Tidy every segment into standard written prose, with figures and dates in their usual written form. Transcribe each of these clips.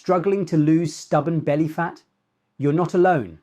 Struggling to lose stubborn belly fat? You're not alone.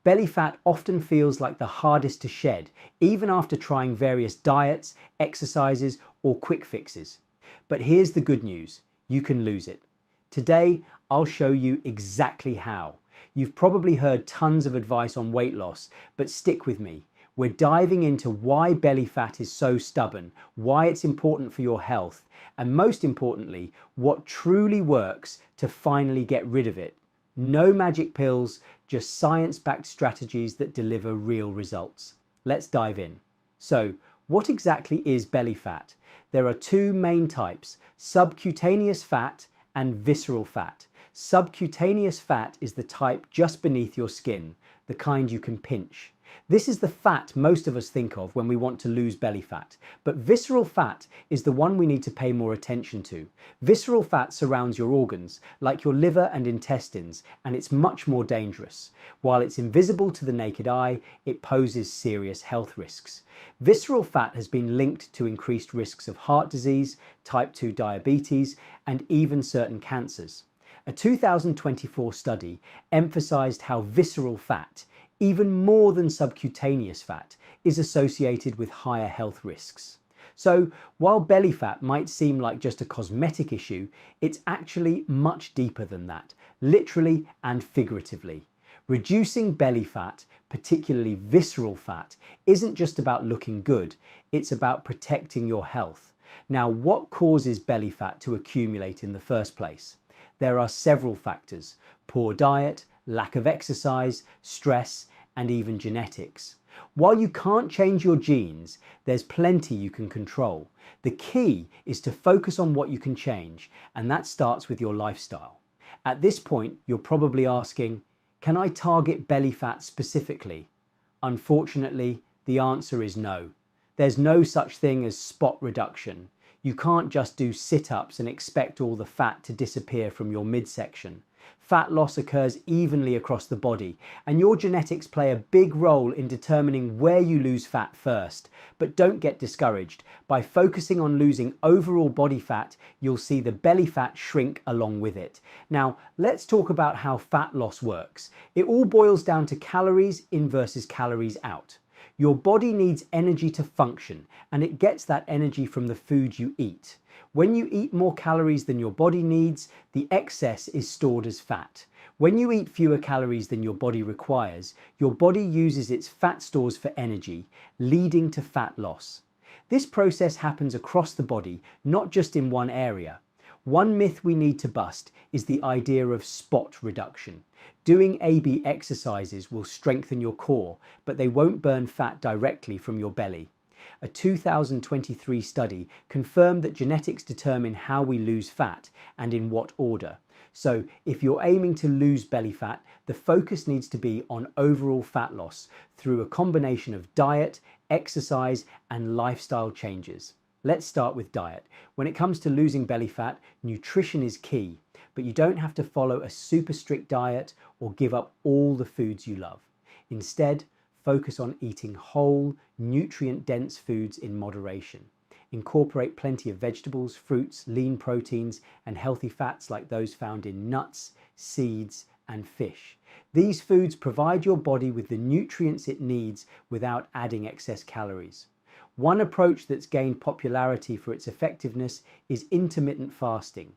Belly fat often feels like the hardest to shed, even after trying various diets, exercises, or quick fixes. But here's the good news: you can lose it. Today, I'll show you exactly how. You've probably heard tons of advice on weight loss, but stick with me. We're diving into why belly fat is so stubborn, why it's important for your health, and most importantly, what truly works to finally get rid of it. No magic pills, just science-backed strategies that deliver real results. Let's dive in. So, what exactly is belly fat? There are two main types: subcutaneous fat and visceral fat. Subcutaneous fat is the type just beneath your skin, the kind you can pinch. This is the fat most of us think of when we want to lose belly fat, but visceral fat is the one we need to pay more attention to. Visceral fat surrounds your organs, like your liver and intestines, and it's much more dangerous. While it's invisible to the naked eye, it poses serious health risks. Visceral fat has been linked to increased risks of heart disease, type 2 diabetes, and even certain cancers. A 2024 study emphasized how visceral fat, even more than subcutaneous fat, is associated with higher health risks. So, while belly fat might seem like just a cosmetic issue, it's actually much deeper than that, literally and figuratively. Reducing belly fat, particularly visceral fat, isn't just about looking good, it's about protecting your health. Now, what causes belly fat to accumulate in the first place? There are several factors: poor diet, lack of exercise, stress, and even genetics. While you can't change your genes, there's plenty you can control. The key is to focus on what you can change, and that starts with your lifestyle. At this point, you're probably asking, can I target belly fat specifically? Unfortunately, the answer is no. There's no such thing as spot reduction. You can't just do sit-ups and expect all the fat to disappear from your midsection. Fat loss occurs evenly across the body, and your genetics play a big role in determining where you lose fat first. But don't get discouraged. By focusing on losing overall body fat, you'll see the belly fat shrink along with it. Now, let's talk about how fat loss works. It all boils down to calories in versus calories out. Your body needs energy to function, and it gets that energy from the food you eat. When you eat more calories than your body needs, the excess is stored as fat. When you eat fewer calories than your body requires, your body uses its fat stores for energy, leading to fat loss. This process happens across the body, not just in one area. One myth we need to bust is the idea of spot reduction. Doing AB exercises will strengthen your core, but they won't burn fat directly from your belly. A 2023 study confirmed that genetics determine how we lose fat and in what order. So, if you're aiming to lose belly fat, the focus needs to be on overall fat loss through a combination of diet, exercise, and lifestyle changes. Let's start with diet. When it comes to losing belly fat, nutrition is key, but you don't have to follow a super strict diet or give up all the foods you love. Instead, focus on eating whole, nutrient-dense foods in moderation. Incorporate plenty of vegetables, fruits, lean proteins, and healthy fats like those found in nuts, seeds, and fish. These foods provide your body with the nutrients it needs without adding excess calories. One approach that's gained popularity for its effectiveness is intermittent fasting.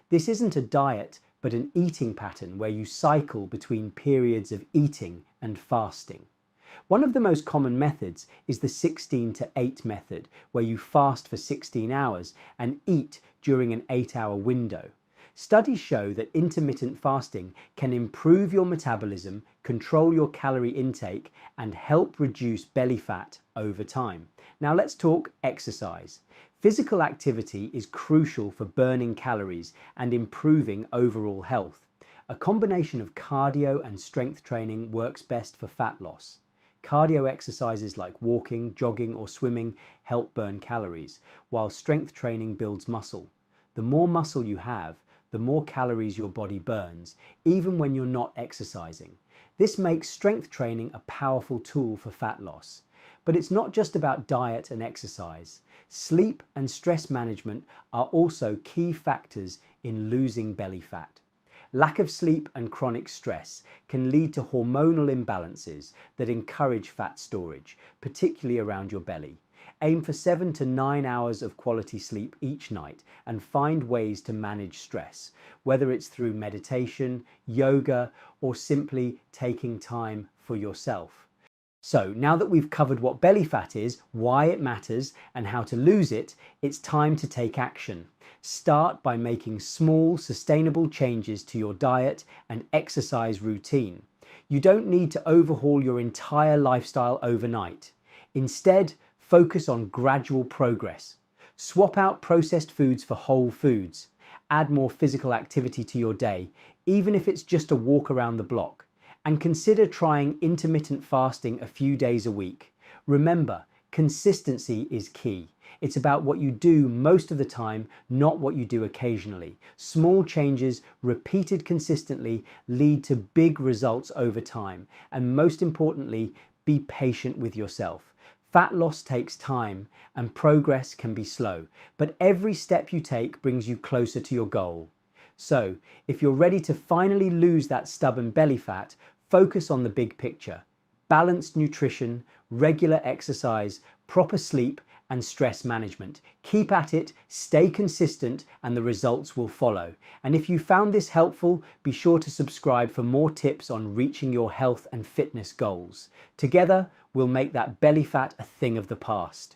This isn't a diet, but an eating pattern where you cycle between periods of eating and fasting. One of the most common methods is the 16-8 method, where you fast for 16 hours and eat during an 8-hour window. Studies show that intermittent fasting can improve your metabolism, control your calorie intake, and help reduce belly fat over time. Now let's talk exercise. Physical activity is crucial for burning calories and improving overall health. A combination of cardio and strength training works best for fat loss. Cardio exercises like walking, jogging, or swimming help burn calories, while strength training builds muscle. The more muscle you have, the more calories your body burns, even when you're not exercising. This makes strength training a powerful tool for fat loss. But it's not just about diet and exercise. Sleep and stress management are also key factors in losing belly fat. Lack of sleep and chronic stress can lead to hormonal imbalances that encourage fat storage, particularly around your belly. Aim for 7 to 9 hours of quality sleep each night and find ways to manage stress, whether it's through meditation, yoga, or simply taking time for yourself. So now that we've covered what belly fat is, why it matters, and how to lose it, it's time to take action. Start by making small, sustainable changes to your diet and exercise routine. You don't need to overhaul your entire lifestyle overnight. Instead, focus on gradual progress. Swap out processed foods for whole foods. Add more physical activity to your day, even if it's just a walk around the block. And consider trying intermittent fasting a few days a week. Remember, consistency is key. It's about what you do most of the time, not what you do occasionally. Small changes, repeated consistently, lead to big results over time. And most importantly, be patient with yourself. Fat loss takes time and progress can be slow, but every step you take brings you closer to your goal. So, if you're ready to finally lose that stubborn belly fat, focus on the big picture. Balanced nutrition, regular exercise, proper sleep, and stress management. Keep at it, stay consistent, and the results will follow. And if you found this helpful, be sure to subscribe for more tips on reaching your health and fitness goals. Together, we'll make that belly fat a thing of the past.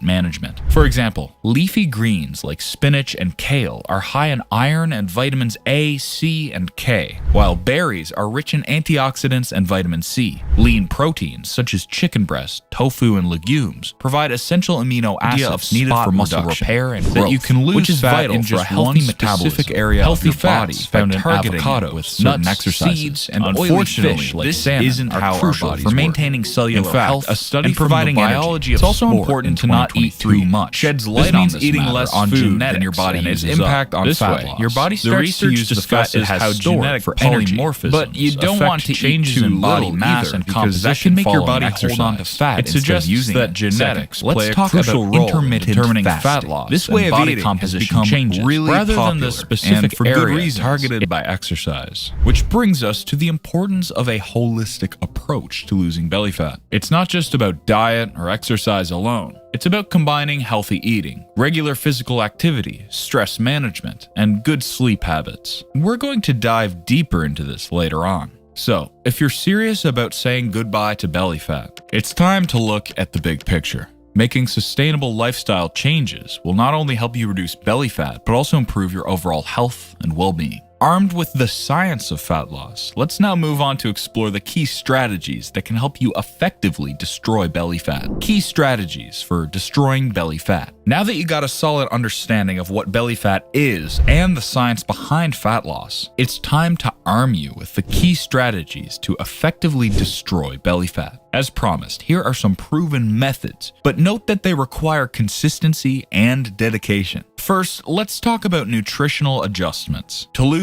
management. For example, leafy greens like spinach and kale are high in iron and vitamins A, C, and K, while berries are rich in antioxidants and vitamin C. Lean proteins such as chicken breast, tofu, and legumes provide essential amino acids needed for muscle repair and growth, that you can lose, which is vital for a healthy metabolism. Area healthy of your body found in avocados, with nuts, seeds, and oily fish like salmon isn't how crucial our for maintaining cellular health and providing biology. It's also important to not eat too much. Sheds light on this eating less on genetics your body and its impact on fat loss. Your body starts to use the fat it has stored for polymorphisms, but you don't want to changes in body mass and composition that can make your body hold on to fat. It suggests that genetics play a crucial role in determining fat loss. This way of body composition changes really rather than the specific area targeted by exercise. Which brings us to the importance of a holistic approach to losing belly fat. It's not just about diet or exercise alone. It's about combining healthy eating, regular physical activity, stress management, and good sleep habits. We're going to dive deeper into this later on. So, if you're serious about saying goodbye to belly fat, it's time to look at the big picture. Making sustainable lifestyle changes will not only help you reduce belly fat, but also improve your overall health and well-being. Armed with the science of fat loss, let's now move on to explore the key strategies that can help you effectively destroy belly fat. Key strategies for destroying belly fat. Now that you got a solid understanding of what belly fat is and the science behind fat loss, it's time to arm you with the key strategies to effectively destroy belly fat. As promised, here are some proven methods, but note that they require consistency and dedication. First, let's talk about nutritional adjustments. To lose